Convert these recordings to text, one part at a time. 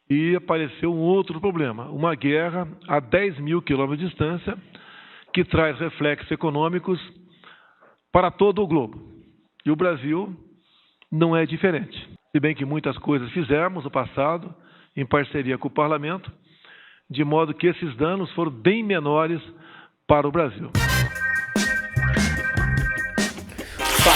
E apareceu um outro problema, uma guerra a 10 mil quilômetros de distância, que traz reflexos econômicos para todo o globo. E o Brasil não é diferente. Se bem que muitas coisas fizemos no passado, em parceria com o Parlamento, de modo que esses danos foram bem menores para o Brasil.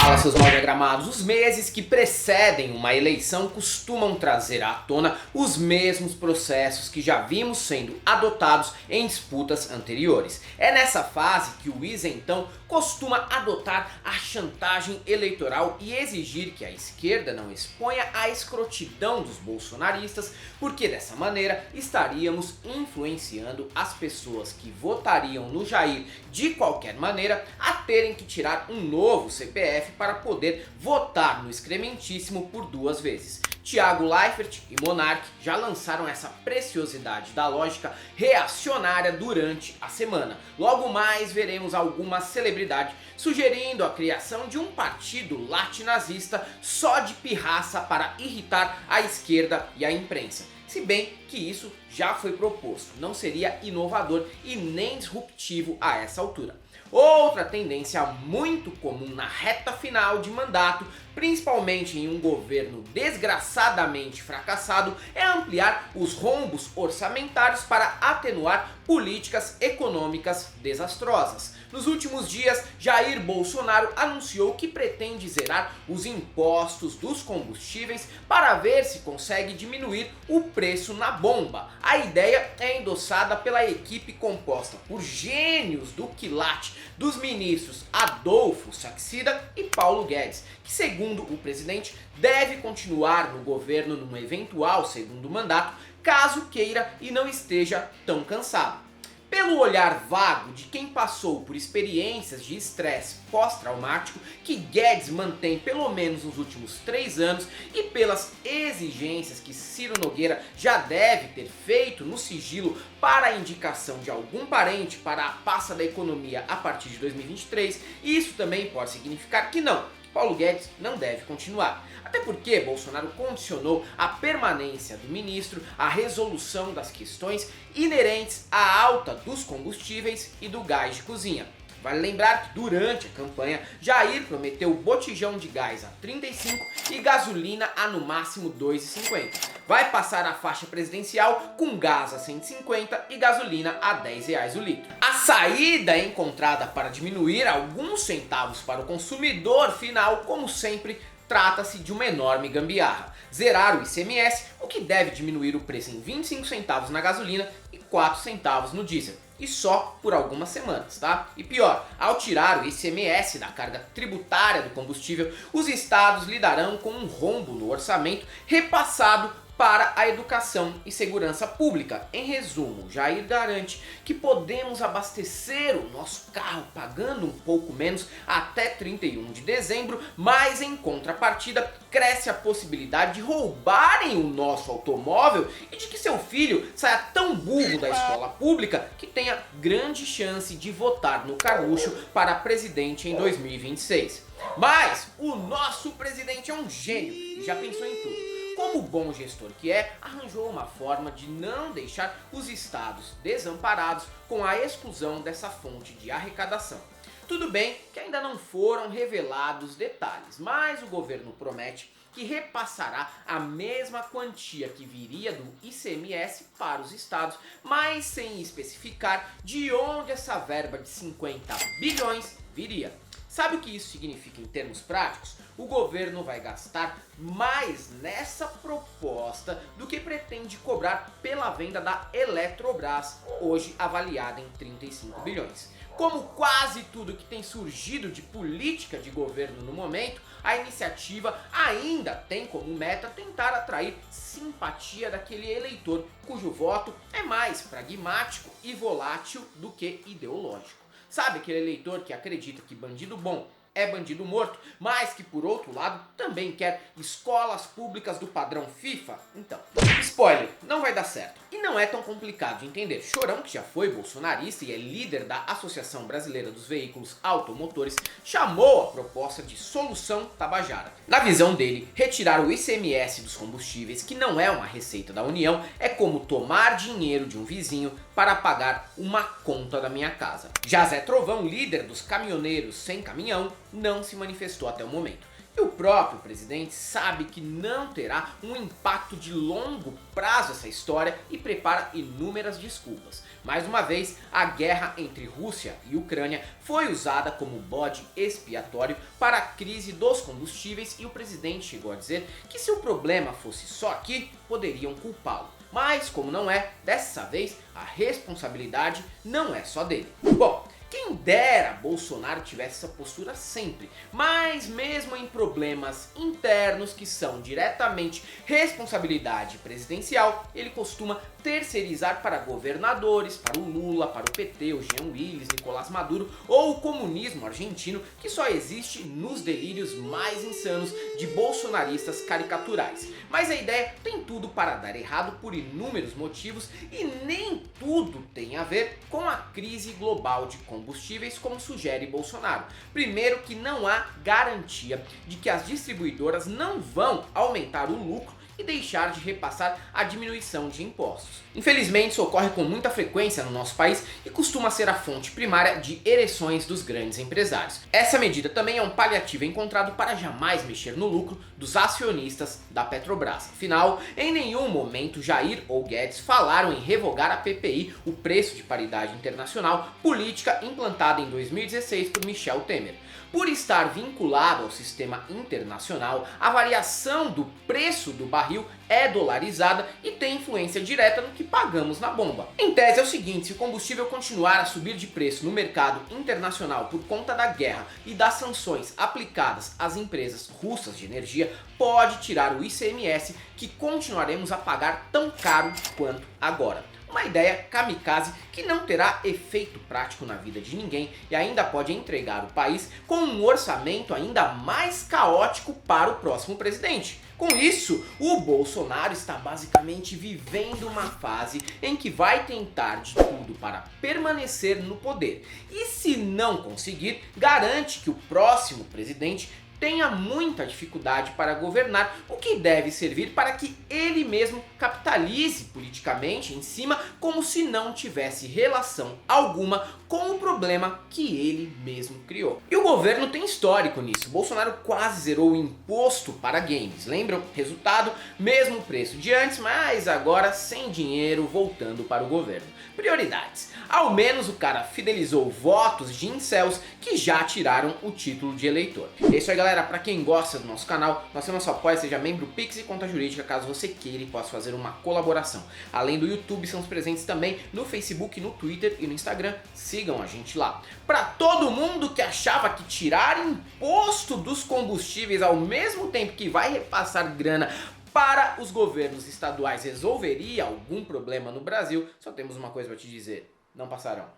Fala, seus mal diagramados. Os meses que precedem uma eleição costumam trazer à tona os mesmos processos que já vimos sendo adotados em disputas anteriores. É nessa fase que o isentão costuma adotar a chantagem eleitoral e exigir que a esquerda não exponha a escrotidão dos bolsonaristas, porque dessa maneira estaríamos influenciando as pessoas que votariam no Jair de qualquer maneira a terem que tirar um novo CPF para poder votar no excrementíssimo por 2 vezes. Thiago Leifert e Monark já lançaram essa preciosidade da lógica reacionária durante a semana. Logo mais veremos alguma celebridade sugerindo a criação de um partido latinazista só de pirraça para irritar a esquerda e a imprensa. Se bem que isso já foi proposto, não seria inovador e nem disruptivo a essa altura. Outra tendência muito comum na reta final de mandato, principalmente em um governo desgraçadamente fracassado, é ampliar os rombos orçamentários para atenuar políticas econômicas desastrosas. Nos últimos dias, Jair Bolsonaro anunciou que pretende zerar os impostos dos combustíveis para ver se consegue diminuir o preço na bomba. A ideia é endossada pela equipe composta por gênios do quilate dos ministros Adolfo Saxida e Paulo Guedes, que segundo o presidente deve continuar no governo num eventual segundo mandato, caso queira e não esteja tão cansado. Pelo olhar vago de quem passou por experiências de estresse pós-traumático que Guedes mantém pelo menos nos últimos 3 anos e pelas exigências que Ciro Nogueira já deve ter feito no sigilo para a indicação de algum parente para a pasta da economia a partir de 2023, isso também pode significar que não, Paulo Guedes não deve continuar. Até porque Bolsonaro condicionou a permanência do ministro à resolução das questões inerentes à alta dos combustíveis e do gás de cozinha. Vale lembrar que durante a campanha, Jair prometeu botijão de gás a 35 e gasolina a no máximo 2,50. Vai passar a faixa presidencial com gás a 150 e gasolina a R$10 o litro. A saída encontrada para diminuir alguns centavos para o consumidor final, como sempre, trata-se de uma enorme gambiarra. Zerar o ICMS, o que deve diminuir o preço em 25 centavos na gasolina e 4 centavos no diesel. E só por algumas semanas, tá? E pior, ao tirar o ICMS da carga tributária do combustível, os estados lidarão com um rombo no orçamento repassado para a educação e segurança pública. Em resumo, Jair garante que podemos abastecer o nosso carro pagando um pouco menos até 31 de dezembro, mas em contrapartida cresce a possibilidade de roubarem o nosso automóvel e de que seu filho saia tão burro da escola pública que tenha grande chance de votar no Carluxo para presidente em 2026. Mas o nosso presidente é um gênio e já pensou em tudo. Como bom gestor que é, arranjou uma forma de não deixar os estados desamparados com a exclusão dessa fonte de arrecadação. Tudo bem que ainda não foram revelados detalhes, mas o governo promete que repassará a mesma quantia que viria do ICMS para os estados, mas sem especificar de onde essa verba de 50 bilhões viria. Sabe o que isso significa em termos práticos? O governo vai gastar mais nessa proposta do que pretende cobrar pela venda da Eletrobras, hoje avaliada em 35 bilhões. Como quase tudo que tem surgido de política de governo no momento, a iniciativa ainda tem como meta tentar atrair simpatia daquele eleitor cujo voto é mais pragmático e volátil do que ideológico. Sabe aquele eleitor que acredita que bandido bom é bandido morto, mas que por outro lado também quer escolas públicas do padrão FIFA? Então, spoiler, não vai dar certo. E não é tão complicado de entender. Chorão, que já foi bolsonarista e é líder da Associação Brasileira dos Veículos Automotores, chamou a proposta de solução Tabajara. Na visão dele, retirar o ICMS dos combustíveis, que não é uma receita da União, é como tomar dinheiro de um vizinho para pagar uma conta da minha casa. Já Zé Trovão, líder dos caminhoneiros sem caminhão, não se manifestou até o momento. E o próprio presidente sabe que não terá um impacto de longo prazo essa história e prepara inúmeras desculpas. Mais uma vez, a guerra entre Rússia e Ucrânia foi usada como bode expiatório para a crise dos combustíveis e o presidente chegou a dizer que se o problema fosse só aqui, poderiam culpá-lo. Mas como não é, dessa vez a responsabilidade não é só dele. Bom, quem dera Bolsonaro tivesse essa postura sempre, mas mesmo em problemas internos que são diretamente responsabilidade presidencial, ele costuma terceirizar para governadores, para o Lula, para o PT, o Jean Willis, Nicolás Maduro ou o comunismo argentino, que só existe nos delírios mais insanos de bolsonaristas caricaturais. Mas a ideia tem tudo para dar errado por inúmeros motivos e nem tudo tem a ver com a crise global de combustíveis, como sugere Bolsonaro. Primeiro, que não há garantia de que as distribuidoras não vão aumentar o lucro e deixar de repassar a diminuição de impostos. Infelizmente, isso ocorre com muita frequência no nosso país e costuma ser a fonte primária de ereções dos grandes empresários. Essa medida também é um paliativo encontrado para jamais mexer no lucro dos acionistas da Petrobras. Afinal, em nenhum momento Jair ou Guedes falaram em revogar a PPI, o preço de paridade internacional, política implantada em 2016 por Michel Temer. Por estar vinculado ao sistema internacional, a variação do preço do barril é dolarizada e tem influência direta no que pagamos na bomba. Em tese é o seguinte: se o combustível continuar a subir de preço no mercado internacional por conta da guerra e das sanções aplicadas às empresas russas de energia, pode tirar o ICMS, que continuaremos a pagar tão caro quanto agora. Uma ideia kamikaze que não terá efeito prático na vida de ninguém e ainda pode entregar o país com um orçamento ainda mais caótico para o próximo presidente. Com isso, o Bolsonaro está basicamente vivendo uma fase em que vai tentar de tudo para permanecer no poder. E se não conseguir, garante que o próximo presidente tenha muita dificuldade para governar, o que deve servir para que ele mesmo capitalize politicamente em cima, como se não tivesse relação alguma com o problema que ele mesmo criou. E o governo tem histórico nisso. Bolsonaro quase zerou o imposto para games. Lembram? Resultado, mesmo preço de antes, mas agora sem dinheiro voltando para o governo. Prioridades. Ao menos o cara fidelizou votos de incels que já tiraram o título de eleitor. É isso aí, galera. Para quem gosta do nosso canal, nós temos nosso apoio, seja membro Pix e Conta Jurídica, caso você queira e possa fazer uma colaboração. Além do YouTube, estamos presentes também no Facebook, no Twitter e no Instagram. Sigam a gente lá. Para todo mundo que achava que tirar imposto dos combustíveis ao mesmo tempo que vai repassar grana para os governos estaduais resolveria algum problema no Brasil, só temos uma coisa para te dizer: não passarão.